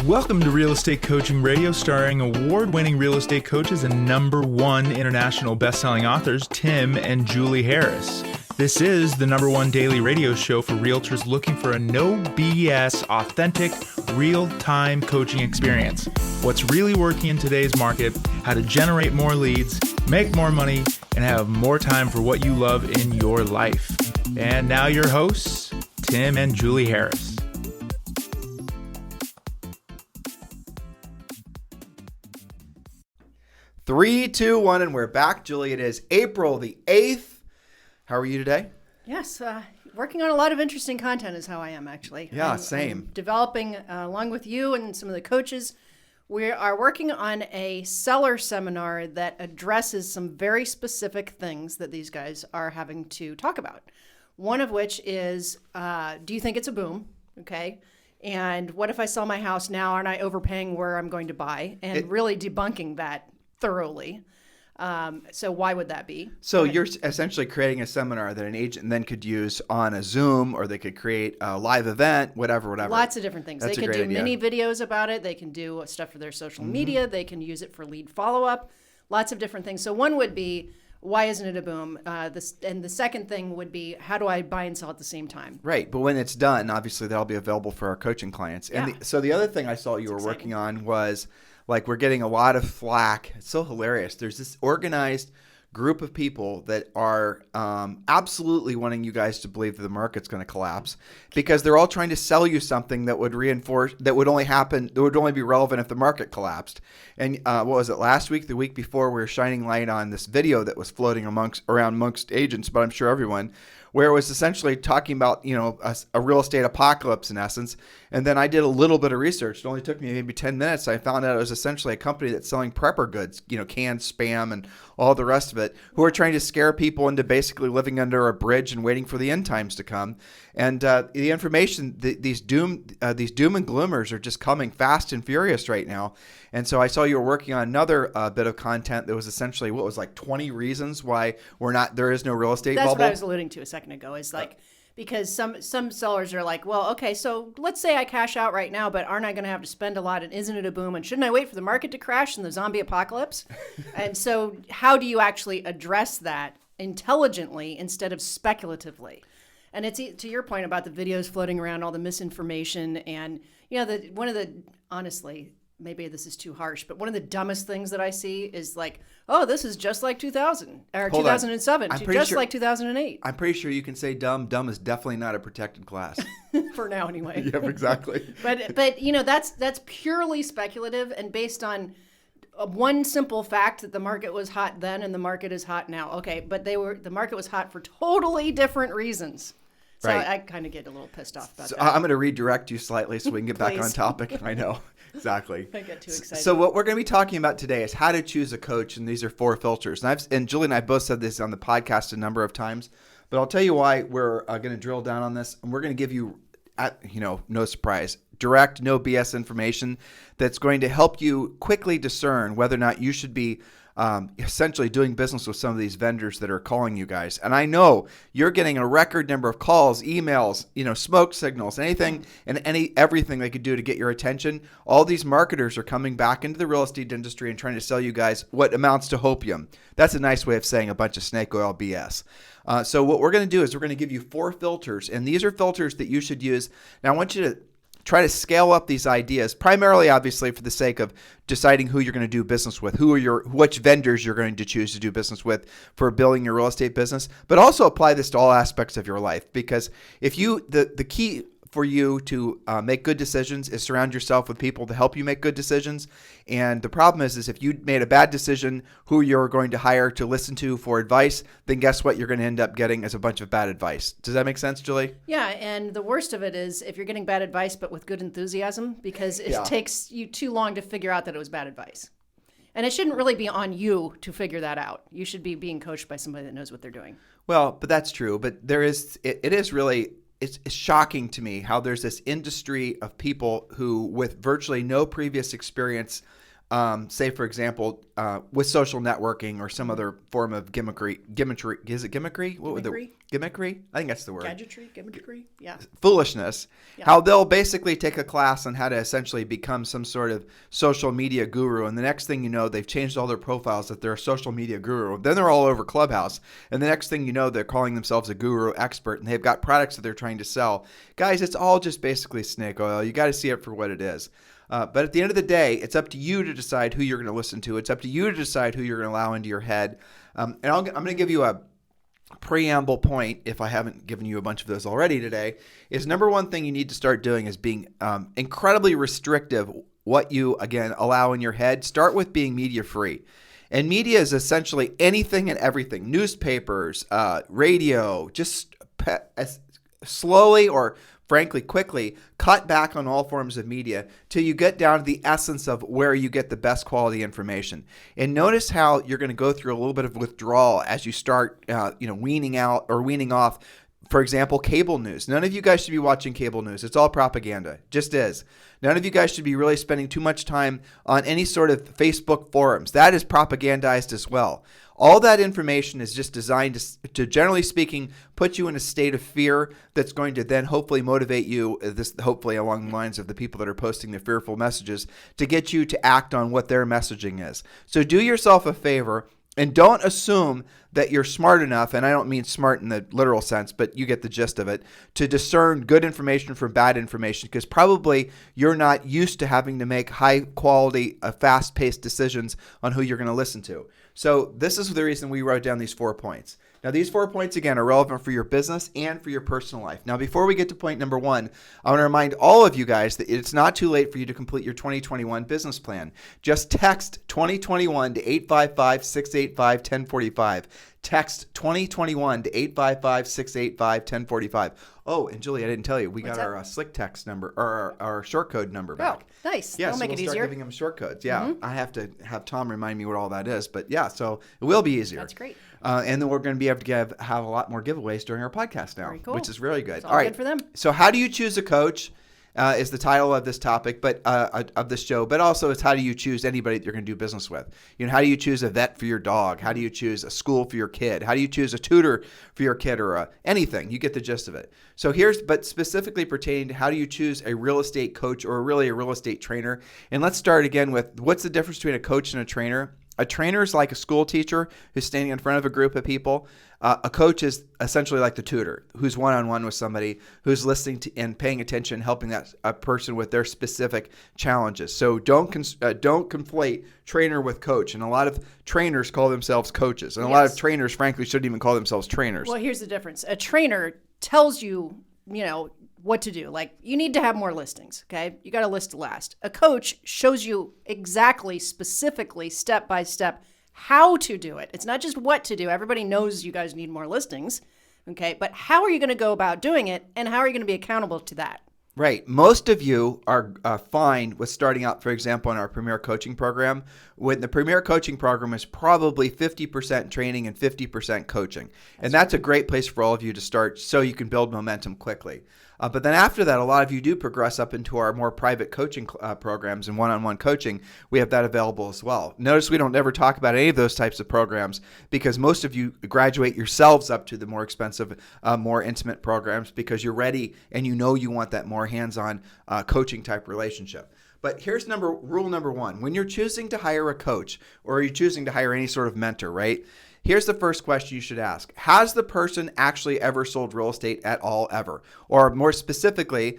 Welcome to Real Estate Coaching Radio, starring award-winning real estate coaches and #1 international best-selling authors, Tim and Julie Harris. This is the #1 daily radio show for realtors looking for a no BS, authentic, real-time coaching experience. What's really working in today's market, how to generate more leads, make more money, and have more time for what you love in your life. And now your hosts, Tim and Julie Harris. 3, 2, 1, and we're back. Julie, it is April the 8th. How are you today? Yes, working on a lot of interesting content is how I am, actually. Yeah, same. I'm developing, along with you and some of the coaches, we are working on a seller seminar that addresses some very specific things that these guys are having to talk about. One of which is, do you think it's a boom? Okay. And what if I sell my house now? Aren't I overpaying where I'm going to buy? And really debunking that thoroughly. So why would that be? So you're essentially creating a seminar that an agent then could use on a Zoom, or they could create a live event, whatever. Lots of different things. That's they can do idea. mini videos about it. They can do stuff for their social media. They can use it for lead follow-up. Lots of different things. So one would be, why isn't it a boom? And the second thing would be, how do I buy and sell at the same time? Right. But when it's done, obviously that'll be available for our coaching clients. And Yeah. so the other thing I saw you were working on was, like, we're getting a lot of flack. It's so hilarious. There's this organized group of people that are absolutely wanting you guys to believe that the market's going to collapse, because they're all trying to sell you something that would only be relevant if the market collapsed. And what was it, last week, the week before, we were shining light on this video that was floating around amongst agents, but I'm sure everyone, where it was essentially talking about, a real estate apocalypse in essence. And then I did a little bit of research. It only took me maybe 10 minutes. I found out it was essentially a company that's selling prepper goods, canned Spam and all the rest of it, who are trying to scare people into basically living under a bridge and waiting for the end times to come. And the information, these doom and gloomers are just coming fast and furious right now. And so I saw you were working on another bit of content that was essentially 20 reasons why there is no real estate bubble. That's what I was alluding to a second ago, is like, because some sellers are like, well, okay, so let's say I cash out right now, but aren't I going to have to spend a lot, and isn't it a boom, and shouldn't I wait for the market to crash and the zombie apocalypse? And so how do you actually address that intelligently instead of speculatively? And it's to your point about the videos floating around, all the misinformation, and honestly, maybe this is too harsh, but one of the dumbest things that I see is like, oh, this is just like 2000 or 2007, just like 2008. I'm pretty sure you can say dumb. Dumb is definitely not a protected class. For now, anyway. Yep, exactly. But that's purely speculative and based on one simple fact that the market was hot then and the market is hot now. Okay, but the market was hot for totally different reasons. So right. I kind of get a little pissed off about that. I'm going to redirect you slightly so we can get back on Please. topic. I know. Exactly. I get too excited. So what we're going to be talking about today is how to choose a coach, and these are 4 filters. And Julie and I both said this on the podcast a number of times, but I'll tell you why we're going to drill down on this, and we're going to give you, no surprise, direct, no BS information that's going to help you quickly discern whether or not you should be essentially doing business with some of these vendors that are calling you guys. And I know you're getting a record number of calls, emails, smoke signals, anything and everything they could do to get your attention. All these marketers are coming back into the real estate industry and trying to sell you guys what amounts to hopium. That's a nice way of saying a bunch of snake oil BS. So what we're going to do is we're going to give you 4 filters, and these are filters that you should use. Now I want you to try to scale up these ideas, primarily, obviously, for the sake of deciding who you're going to do business with, which vendors you're going to choose to do business with for building your real estate business, but also apply this to all aspects of your life. Because if the key for you to make good decisions is surround yourself with people to help you make good decisions. And the problem is if you made a bad decision, who you're going to hire to listen to for advice, then guess what you're going to end up getting is a bunch of bad advice. Does that make sense, Julie? Yeah, and the worst of it is if you're getting bad advice but with good enthusiasm, because it takes you too long to figure out that it was bad advice. And it shouldn't really be on you to figure that out. You should be being coached by somebody that knows what they're doing. Well, but that's true. But it is really... It's shocking to me how there's this industry of people who, with virtually no previous experience say, for example, with social networking or some other form of gimmickry. Is it gimmickry? What would Gimmickry? Gimmickry? I think that's the word. Gadgetry, gimmickry, yeah. Foolishness. Yeah. How they'll basically take a class on how to essentially become some sort of social media guru, and the next thing you know, they've changed all their profiles that they're a social media guru. Then they're all over Clubhouse, and the next thing you know, they're calling themselves a guru expert, and they've got products that they're trying to sell. Guys, it's all just basically snake oil. You got to see it for what it is. But at the end of the day, it's up to you to decide who you're going to listen to. It's up to you to decide who you're going to allow into your head. And I'm going to give you a preamble point, if I haven't given you a bunch of those already today, is number one thing you need to start doing is being incredibly restrictive what you, again, allow in your head. Start with being media free. And media is essentially anything and everything. Newspapers, radio, just slowly or frankly, quickly cut back on all forms of media till you get down to the essence of where you get the best quality information. And notice how you're going to go through a little bit of withdrawal as you start, weaning out or weaning off, for example, cable news. None of you guys should be watching cable news. It's all propaganda. Just is. None of you guys should be really spending too much time on any sort of Facebook forums. That is propagandized as well. All that information is just designed to, generally speaking, put you in a state of fear that's going to then hopefully motivate you, hopefully along the lines of the people that are posting the fearful messages, to get you to act on what their messaging is. So do yourself a favor and don't assume that you're smart enough, and I don't mean smart in the literal sense, but you get the gist of it, to discern good information from bad information, because probably you're not used to having to make high-quality, fast-paced decisions on who you're going to listen to. So this is the reason we wrote down these 4 points. Now, these 4 points, again, are relevant for your business and for your personal life. Now, before we get to point number 1, I want to remind all of you guys that it's not too late for you to complete your 2021 business plan. Just text 2021 to 855-685-1045. Text 2021 to 855-685-1045. Oh, and Julie, I didn't tell you, we got our Slick Text number, or our short code number back. Oh, nice. Yeah, That'll so make it we'll start easier. giving them short codes. Yeah, I have to have Tom remind me what all that is. But yeah, so it will be easier. That's great. And then we're going to be able to have a lot more giveaways during our podcast now, Very cool. which is really good. It's all good for them. So how do you choose a coach is the title of this topic, but of this show. But also it's how do you choose anybody that you're going to do business with? How do you choose a vet for your dog? How do you choose a school for your kid? How do you choose a tutor for your kid or anything? You get the gist of it. So but specifically pertaining to how do you choose a real estate coach or really a real estate trainer? And let's start again with what's the difference between a coach and a trainer? A trainer is like a school teacher who's standing in front of a group of people. A coach is essentially like the tutor who's one-on-one with somebody who's listening to and paying attention, helping that person with their specific challenges. So don't conflate trainer with coach. And a lot of trainers call themselves coaches. And a lot of trainers, frankly, shouldn't even call themselves trainers. Well, here's the difference. A trainer tells you, what to do. Like, you need to have more listings, okay? You got to list last. A coach shows you exactly, specifically, step by step, how to do it. It's not just what to do. Everybody knows you guys need more listings, okay? But how are you going to go about doing it, and how are you going to be accountable to that? Right. Most of you are fine with starting out, for example, in our Premier Coaching Program. When the Premier Coaching Program is probably 50% training and 50% coaching. And that's a great place for all of you to start so you can build momentum quickly. But then after that, a lot of you do progress up into our more private coaching programs and one-on-one coaching. We have that available as well. Notice we don't ever talk about any of those types of programs because most of you graduate yourselves up to the more expensive, more intimate programs because you're ready and you know you want that more hands-on coaching type relationship. But here's rule number 1. When you're choosing to hire a coach or you're choosing to hire any sort of mentor, right? Here's the first question you should ask. Has the person actually ever sold real estate at all ever? Or more specifically,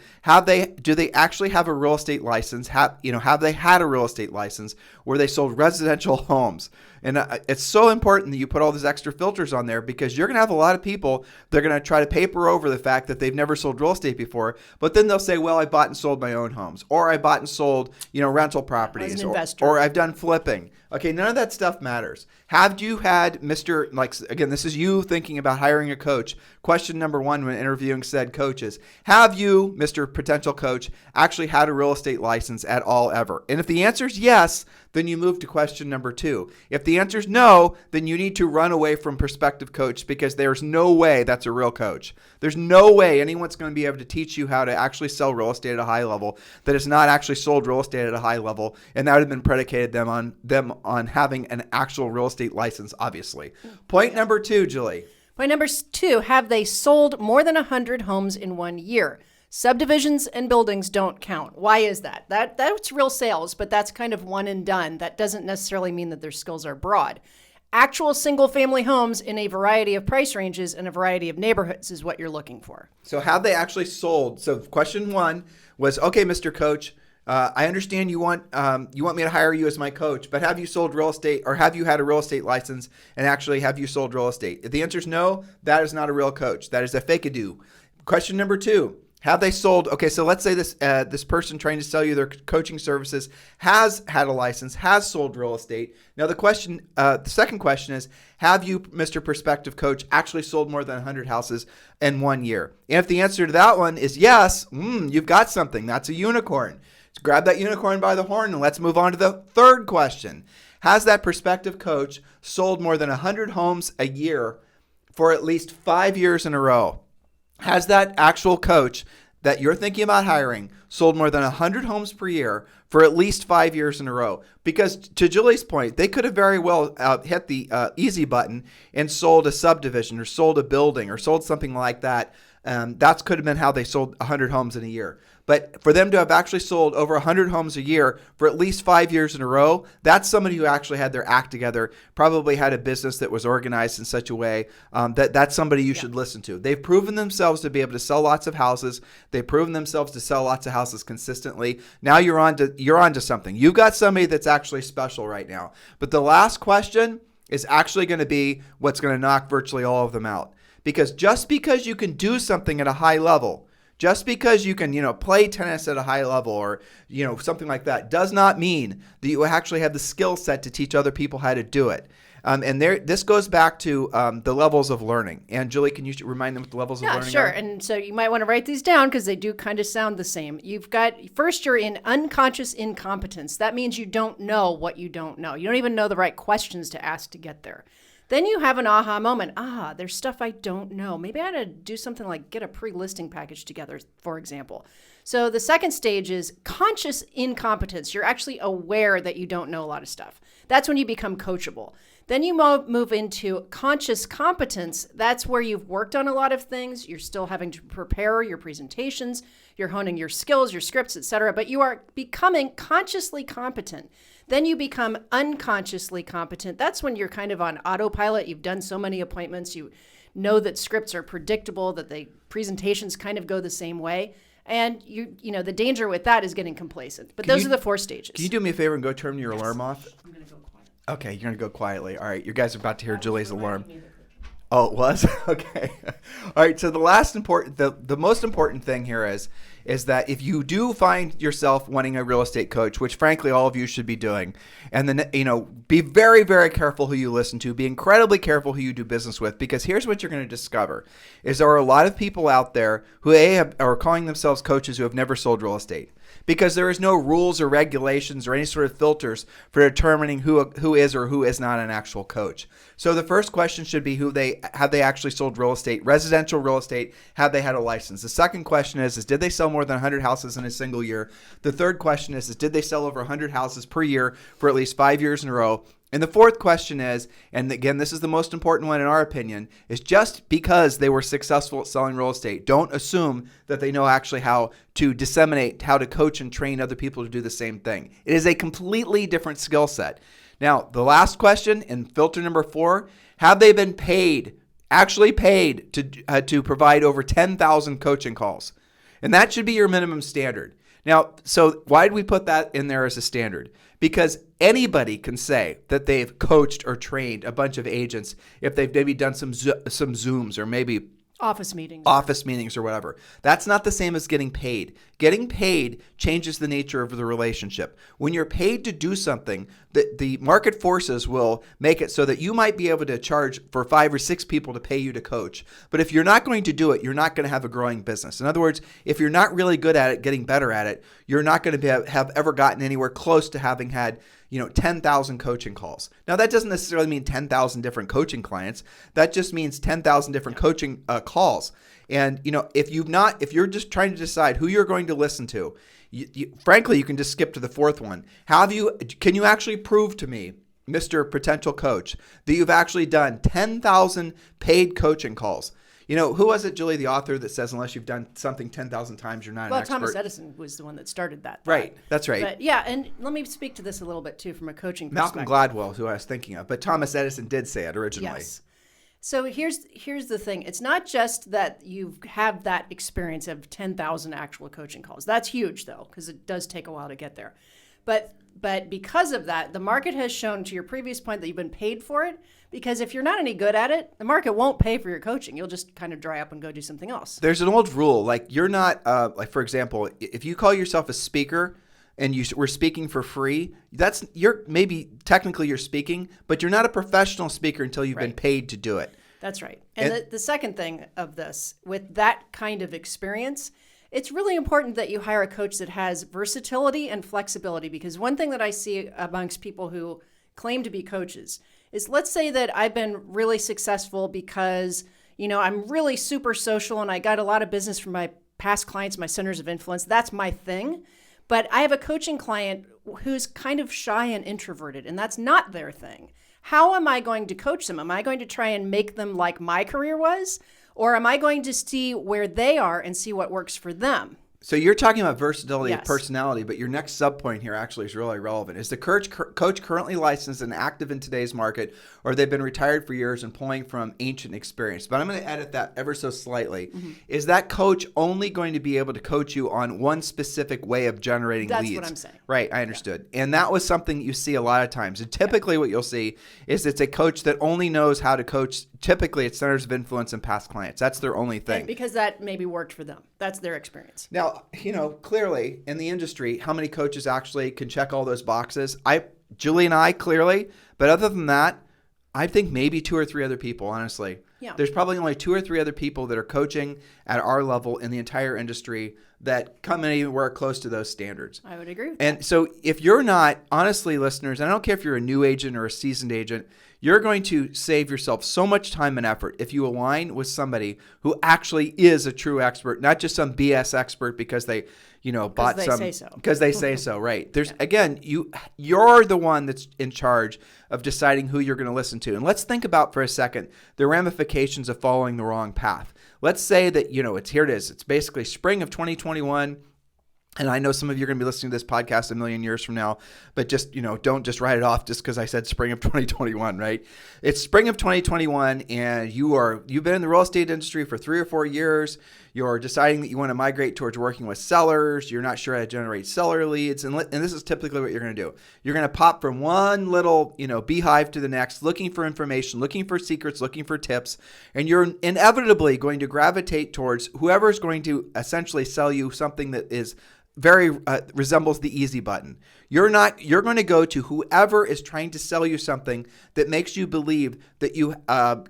do they actually have a real estate license? Have they had a real estate license where they sold residential homes? And it's so important that you put all these extra filters on there because you're going to have a lot of people that are going to try to paper over the fact that they've never sold real estate before, but then they'll say, well, I bought and sold my own homes, or I bought and sold, rental properties, As an investor. or I've done flipping. Okay, none of that stuff matters. Have you had Mr. Like, again, this is you thinking about hiring a coach. Question number 1 when interviewing said coaches: have you, Mr. Potential Coach, actually had a real estate license at all ever? And if the answer is yes, then you move to question number 2. If the answer is no, then you need to run away from prospective coach, because there's no way that's a real coach. There's no way anyone's going to be able to teach you how to actually sell real estate at a high level that has not actually sold real estate at a high level, and that would have been predicated them on having an actual real estate license, obviously. Point number 2, Julie. Point number 2, have they sold more than 100 homes in 1 year? Subdivisions and buildings don't count. Why is that? That's real sales, but that's kind of one and done. That doesn't necessarily mean that their skills are broad. Actual single-family homes in a variety of price ranges and a variety of neighborhoods is what you're looking for. So have they actually sold? So question 1 was, okay, Mr. Coach, I understand you want me to hire you as my coach, but have you sold real estate, or have you had a real estate license, and actually have you sold real estate? If the answer is no, that is not a real coach. That is a fake-a-do. Question number 2. Have they sold? Okay, so let's say this person trying to sell you their coaching services has had a license, has sold real estate. Now the second question is, have you, Mr. Prospective Coach, actually sold more than 100 houses in 1 year? And if the answer to that one is yes, you've got something. That's a unicorn. Let's grab that unicorn by the horn and let's move on to the third question. Has that prospective coach sold more than 100 homes a year for at least 5 years in a row? Has that actual coach that you're thinking about hiring sold more than 100 homes per year for at least 5 years in a row? Because to Julie's point, they could have very well hit the easy button and sold a subdivision or sold a building or sold something like that. That could have been how they sold 100 homes in a year. But for them to have actually sold over 100 homes a year for at least 5 years in a row, that's somebody who actually had their act together, probably had a business that was organized in such a way that's somebody you should listen to. They've proven themselves to be able to sell lots of houses. They've proven themselves to sell lots of houses consistently. Now you're on to something. You've got somebody that's actually special right now. But the last question is actually going to be what's going to knock virtually all of them out. Because just because you can do something at a high level, just because you can, play tennis at a high level or, something like that, does not mean that you actually have the skill set to teach other people how to do it. This goes back to the levels of learning. And Julie, can you remind them what the levels of learning are? Yeah, sure. And so you might want to write these down because they do kind of sound the same. First, you're in unconscious incompetence. That means you don't know what you don't know. You don't even know the right questions to ask to get there. Then you have an aha moment. There's stuff I don't know. Maybe I ought to do something like get a pre-listing package together, for example. So the second stage is conscious incompetence. You're actually aware that you don't know a lot of stuff. That's when you become coachable. Then you move into conscious competence. That's where you've worked on a lot of things. You're still having to prepare your presentations. You're honing your skills, your scripts, etc. But you are becoming consciously competent. Then you become unconsciously competent. That's when you're kind of on autopilot. You've done so many appointments. You know that scripts are predictable, that the presentations kind of go the same way. And the danger with that is getting complacent. But those are the 4 stages. Can you do me a favor and go turn your alarm off? I'm going to go quiet. Okay, you're going to go quietly. All right, you guys are about to hear Julie's alarm. Oh, it was? Okay. All right, so the most important thing here is that if you do find yourself wanting a real estate coach, which frankly all of you should be doing, and then be very, very careful who you listen to, be incredibly careful who you do business with, because here's what you're going to discover is there are a lot of people out there who are calling themselves coaches who have never sold real estate, because there is no rules or regulations or any sort of filters for determining who is or who is not an actual coach. So the first question should be have they actually sold real estate, residential real estate, have they had a license? The second question is did they sell more than 100 houses in a single year? The third question is did they sell over 100 houses per year for at least 5 years in a row? And the fourth question is, and again, this is the most important one in our opinion, is just because they were successful at selling real estate, don't assume that they know actually how to disseminate, how to coach and train other people to do the same thing. It is a completely different skill set. Now, the last question in filter number 4, have they been actually paid to provide over 10,000 coaching calls? And that should be your minimum standard. Now, so why did we put that in there as a standard? Because anybody can say that they've coached or trained a bunch of agents if they've maybe done some Zooms or maybe Office meetings. Office meetings or whatever. That's not the same as getting paid. Getting paid changes the nature of the relationship. When you're paid to do something, the market forces will make it so that you might be able to charge for 5 or 6 people to pay you to coach. But if you're not going to do it, you're not going to have a growing business. In other words, if you're not really good at it, getting better at it, you're not going to have ever gotten anywhere close to having had 10,000 coaching calls. Now, that doesn't necessarily mean 10,000 different coaching clients. That just means 10,000 different coaching calls. And, if you're just trying to decide who you're going to listen to, frankly, you can just skip to the fourth one. Can you actually prove to me, Mr. Potential Coach, that you've actually done 10,000 paid coaching calls? Who was it, Julie, the author, that says unless you've done something 10,000 times, you're not an expert? Well, Thomas Edison was the one that started that. Right. That's right. But yeah, and let me speak to this a little bit too from a coaching perspective. Malcolm Gladwell, who I was thinking of, but Thomas Edison did say it originally. Yes. So here's the thing. It's not just that you have that experience of 10,000 actual coaching calls. That's huge, though, because it does take a while to get there. But because of that, the market has shown, to your previous point, that you've been paid for it. Because if you're not any good at it, the market won't pay for your coaching. You'll just kind of dry up and go do something else. There's an old rule, like you're not, for example, if you call yourself a speaker and we're speaking for free, maybe technically you're speaking, but you're not a professional speaker until you've been paid to do it. That's right. And the second thing of this, with that kind of experience, it's really important that you hire a coach that has versatility and flexibility, because one thing that I see amongst people who claim to be coaches is, let's say that I've been really successful because, I'm really super social and I got a lot of business from my past clients, my centers of influence. That's my thing. But I have a coaching client who's kind of shy and introverted, and that's not their thing. How am I going to coach them? Am I going to try and make them like my career was? Or am I going to see where they are and see what works for them? So you're talking about versatility of personality, but your next subpoint here actually is really relevant. Is the coach currently licensed and active in today's market, or they've been retired for years and pulling from ancient experience? But I'm going to edit that ever so slightly. Mm-hmm. Is that coach only going to be able to coach you on one specific way of generating leads? That's what I'm saying. Right, I understood. Yeah. And that was something you see a lot of times. And typically what you'll see is it's a coach that only knows how to coach. Typically it's centers of influence and past clients. That's their only thing. And because that maybe worked for them. That's their experience. Now, clearly in the industry, how many coaches actually can check all those boxes? Julie and I, clearly. But other than that, I think maybe 2 or 3 other people, honestly. Yeah. There's probably only 2 or 3 other people that are coaching at our level in the entire industry that come anywhere close to those standards. I would agree with that. And so if you're not, honestly, listeners, I don't care if you're a new agent or a seasoned agent, you're going to save yourself so much time and effort if you align with somebody who actually is a true expert, not just some BS expert because they, bought some because they say so. Right. There's again, you're the one that's in charge of deciding who you're going to listen to. And let's think about for a second the ramifications of following the wrong path. Let's say that, here it is. It's basically spring of 2021. And I know some of you are going to be listening to this podcast a million years from now, but just, don't just write it off just because I said spring of 2021, right? It's spring of 2021 and you've been in the real estate industry for 3 or 4 years. You're deciding that you want to migrate towards working with sellers. You're not sure how to generate seller leads. And this is typically what you're going to do. You're going to pop from one little, beehive to the next, looking for information, looking for secrets, looking for tips. And you're inevitably going to gravitate towards whoever is going to essentially sell you something that is very resembles the easy button. You're going to go to whoever is trying to sell you something that makes you believe that you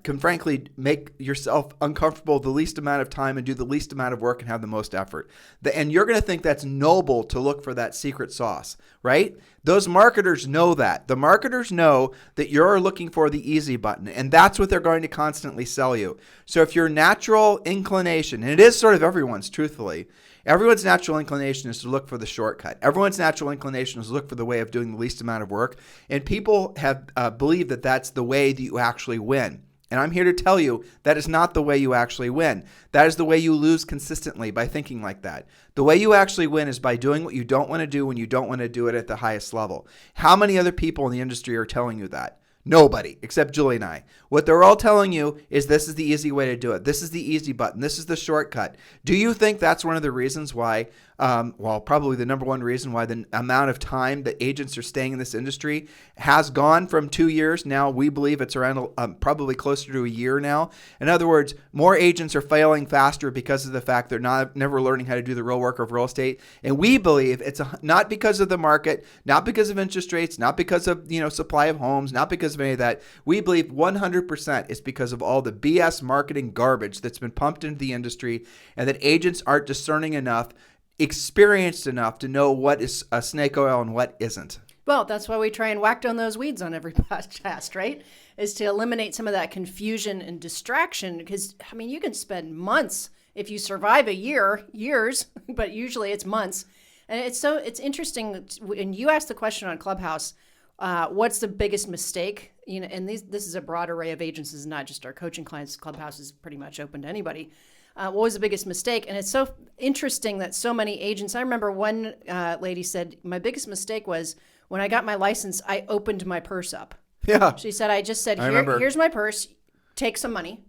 can frankly make yourself uncomfortable the least amount of time and do the least amount of work and have the most effort. And you're going to think that's noble to look for that secret sauce, right? Those marketers know that. The marketers know that you're looking for the easy button, and that's what they're going to constantly sell you. So if your natural inclination, and it is sort of everyone's, truthfully, everyone's natural inclination is to look for the shortcut. Everyone's natural inclination is to look for the way of doing the least amount of work. And people have believed that that's the way that you actually win. And I'm here to tell you that is not the way you actually win. That is the way you lose consistently, by thinking like that. The way you actually win is by doing what you don't want to do when you don't want to do it at the highest level. How many other people in the industry are telling you that? Nobody, except Julie and I. What they're all telling you is this is the easy way to do it. This is the easy button. This is the shortcut. Do you think that's one of the reasons why well, probably the number one reason why the amount of time that agents are staying in this industry has gone from 2 years. Now we believe it's around probably closer to a year now. In other words, more agents are failing faster because of the fact they're never learning how to do the real work of real estate. And we believe it's not because of the market, not because of interest rates, not because of supply of homes, not because of any of that. We believe 100% it's because of all the BS marketing garbage that's been pumped into the industry, and that agents aren't discerning enough, experienced enough to know what is a snake oil and what isn't. Well, that's why we try and whack down those weeds on every podcast, right? Is to eliminate some of that confusion and distraction. Because, I mean, you can spend months if you survive a year, years, but usually it's months. And it's interesting when you ask the question on Clubhouse, what's the biggest mistake? And this is a broad array of agents, this is not just our coaching clients. Clubhouse is pretty much open to anybody. What was the biggest mistake? And it's so interesting that so many agents, I remember one lady said, my biggest mistake was when I got my license, I opened my purse up. Yeah. She said, I just said, here's my purse, take some money,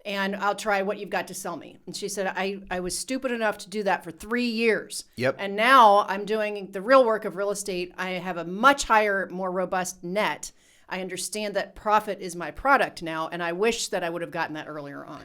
and I'll try what you've got to sell me. And she said, I was stupid enough to do that for 3 years. Yep. And now I'm doing the real work of real estate. I have a much higher, more robust net. I understand that profit is my product now, and I wish that I would have gotten that earlier on.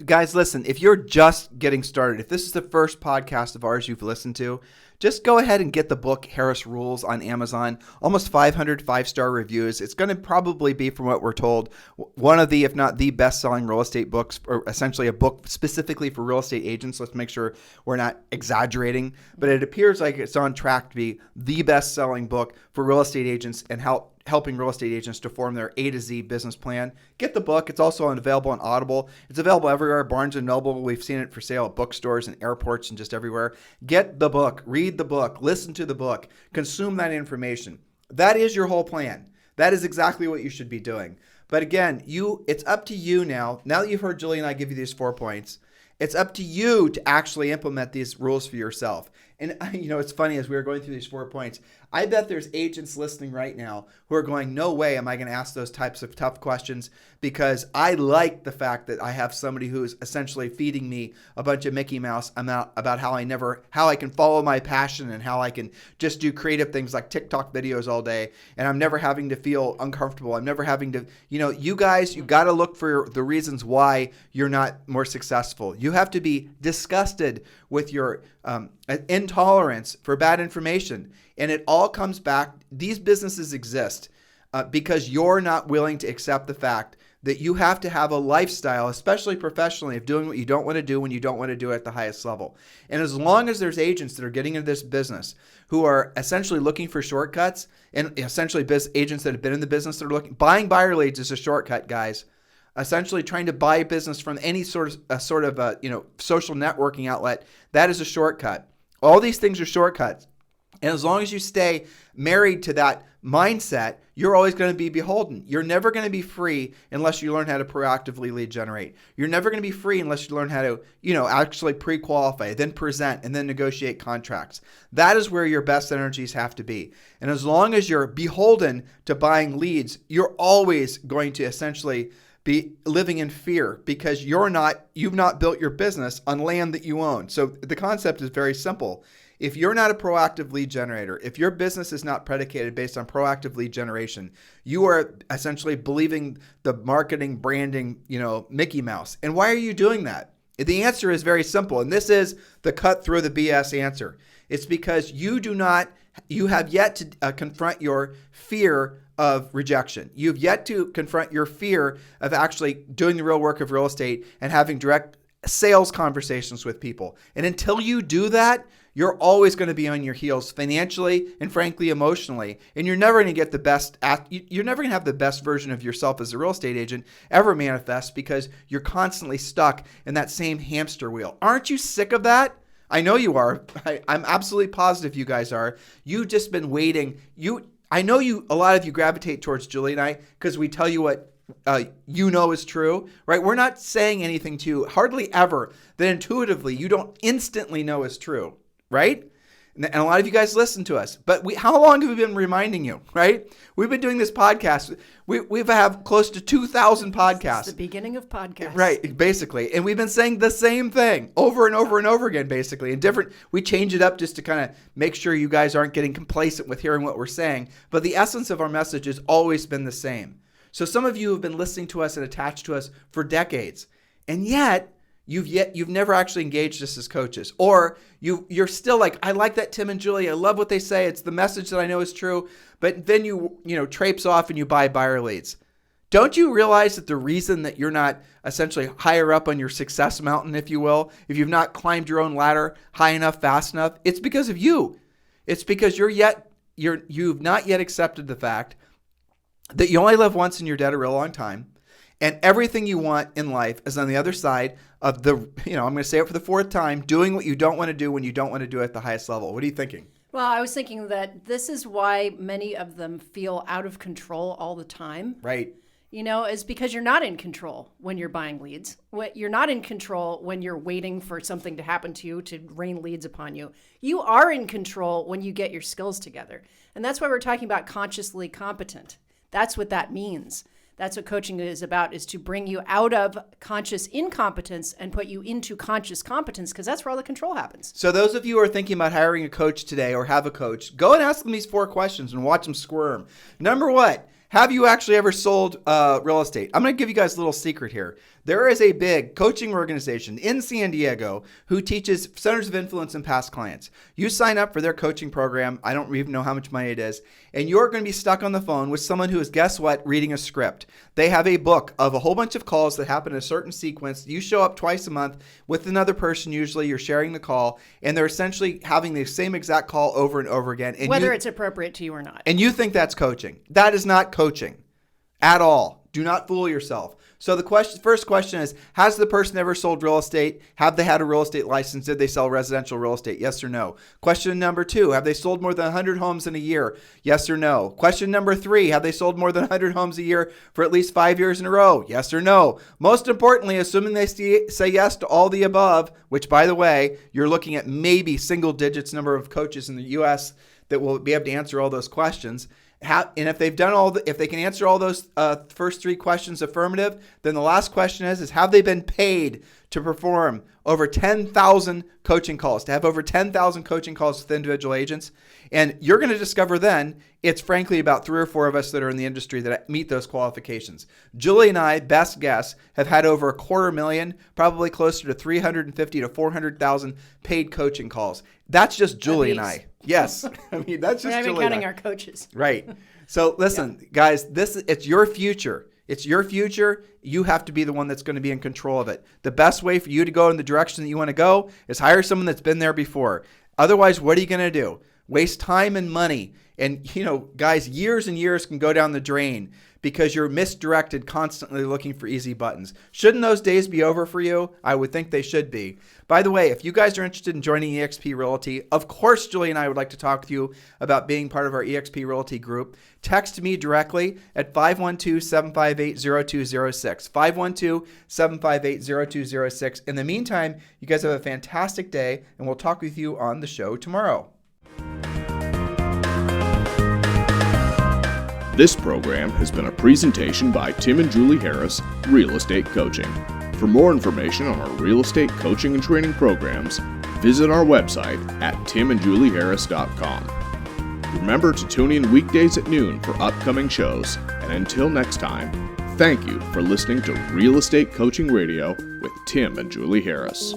Guys, listen, if you're just getting started, if this is the first podcast of ours you've listened to, just go ahead and get the book Harris Rules on Amazon. Almost 500 5-star reviews. It's going to probably be, from what we're told, one of the, if not the best-selling real estate books, or essentially a book specifically for real estate agents. Let's make sure we're not exaggerating. But it appears like it's on track to be the best-selling book for real estate agents and helping real estate agents to form their A to Z business plan. Get the book. It's also available on Audible. It's available everywhere. Barnes & Noble. We've seen it for sale at bookstores and airports and just everywhere. Get the book. Read the book. Listen to the book. Consume that information. That is your whole plan. That is exactly what you should be doing. But again, it's up to you now. Now that you've heard Julie and I give you these 4 points, it's up to you to actually implement these rules for yourself. And it's funny, as we were going through these 4 points, I bet there's agents listening right now who are going, no way am I going to ask those types of tough questions, because I like the fact that I have somebody who's essentially feeding me a bunch of Mickey Mouse about how I can follow my passion and how I can just do creative things like TikTok videos all day, and I'm never having to feel uncomfortable. I'm never having to, you guys, you got to look for the reasons why you're not more successful. You have to be disgusted with your intolerance for bad information. And it all comes back, these businesses exist because you're not willing to accept the fact that you have to have a lifestyle, especially professionally, of doing what you don't want to do when you don't want to do it at the highest level. And as long as there's agents that are getting into this business who are essentially looking for shortcuts, and essentially agents that have been in the business that are buying buyer leads is a shortcut, guys. Essentially trying to buy business from any sort of social networking outlet, that is a shortcut. All these things are shortcuts. And as long as you stay married to that mindset, you're always going to be beholden. You're never going to be free unless you learn how to proactively lead generate. You're never going to be free unless you learn how to, actually pre-qualify, then present, and then negotiate contracts. That is where your best energies have to be. And as long as you're beholden to buying leads, you're always going to essentially be living in fear, because you've not built your business on land that you own. So the concept is very simple. If you're not a proactive lead generator, if your business is not predicated based on proactive lead generation, you are essentially believing the marketing, branding, Mickey Mouse. And why are you doing that? The answer is very simple. And this is the cut through the BS answer. It's because you have yet to confront your fear of rejection. You've yet to confront your fear of actually doing the real work of real estate and having direct sales conversations with people. And until you do that, you're always going to be on your heels financially and frankly emotionally. And you're never going to get you're never going to have the best version of yourself as a real estate agent ever manifest, because you're constantly stuck in that same hamster wheel. Aren't you sick of that? I know you are. I'm absolutely positive you guys are. You've just been waiting. I know a lot of you gravitate towards Julie and I because we tell you what is true, right? We're not saying anything to you hardly ever that intuitively you don't instantly know is true, right? And a lot of you guys listen to us. But how long have we been reminding you, right? We've been doing this podcast. We have close to 2,000 podcasts. It's the beginning of podcasts. Right, basically. And we've been saying the same thing over and over and over again, basically. And we change it up just to kind of make sure you guys aren't getting complacent with hearing what we're saying. But the essence of our message has always been the same. So some of you have been listening to us and attached to us for decades. And yet you've never actually engaged us as coaches. Or you're still like, I like that Tim and Julie. I love what they say. It's the message that I know is true. But then you traipse off and you buy buyer leads. Don't you realize that the reason that you're not essentially higher up on your success mountain, if you will, if you've not climbed your own ladder high enough, fast enough, it's because of you. It's because you've not yet accepted the fact that you only live once and you're dead a real long time. And everything you want in life is on the other side of I'm going to say it for the fourth time, doing what you don't want to do when you don't want to do it at the highest level. What are you thinking? Well, I was thinking that this is why many of them feel out of control all the time. Right. Is because you're not in control when you're buying leads. You're not in control when you're waiting for something to happen to you to rain leads upon you. You are in control when you get your skills together. And that's why we're talking about consciously competent. That's what that means. That's what coaching is about, is to bring you out of conscious incompetence and put you into conscious competence, because that's where all the control happens. So those of you who are thinking about hiring a coach today or have a coach, go and ask them these 4 questions and watch them squirm. Number one, have you actually ever sold real estate? I'm going to give you guys a little secret here. There is a big coaching organization in San Diego who teaches centers of influence and past clients. You sign up for their coaching program. I don't even know how much money it is. And you're going to be stuck on the phone with someone who is, guess what, reading a script. They have a book of a whole bunch of calls that happen in a certain sequence. You show up twice a month with another person. Usually you're sharing the call, and they're essentially having the same exact call over and over again. And whether it's appropriate to you or not. And you think that's coaching. That is not coaching at all. Do not fool yourself. So the first question is, has the person ever sold real estate? Have they had a real estate license? Did they sell residential real estate? Yes or no? Question number 2, have they sold more than 100 homes in a year? Yes or no? Question number 3, have they sold more than 100 homes a year for at least 5 years in a row? Yes or no? Most importantly, assuming they say yes to all the above, which, by the way, you're looking at maybe single digits number of coaches in the U.S. that will be able to answer all those questions. And if they've done if they can answer all those first 3 questions affirmative, then the last question is have they been paid to perform over 10,000 coaching calls, to have over 10,000 coaching calls with individual agents? And you're going to discover then it's frankly about 3 or 4 of us that are in the industry that meet those qualifications. Julie and I, best guess, have had over 250,000, probably closer to 350 to 400,000 paid coaching calls. That's just Julie and I. Yes. I mean, that's just Julie and I. Counting our coaches. Right. So listen, guys, it's your future. It's your future. You have to be the one that's going to be in control of it. The best way for you to go in the direction that you want to go is hire someone that's been there before. Otherwise, what are you going to do? Waste time and money. And, guys, years and years can go down the drain because you're misdirected, constantly looking for easy buttons. Shouldn't those days be over for you? I would think they should be. By the way, if you guys are interested in joining eXp Realty, of course, Julie and I would like to talk with you about being part of our eXp Realty group. Text me directly at 512-758-0206. 512-758-0206. In the meantime, you guys have a fantastic day, and we'll talk with you on the show tomorrow. This program has been a presentation by Tim and Julie Harris, Real Estate Coaching. For more information on our real estate coaching and training programs, visit our website at timandjulieharris.com. Remember to tune in weekdays at noon for upcoming shows, and until next time, thank you for listening to Real Estate Coaching Radio with Tim and Julie Harris.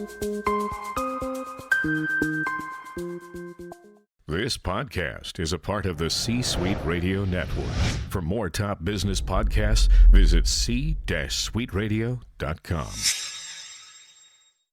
This podcast is a part of the C-Suite Radio Network. For more top business podcasts, visit c-suiteradio.com.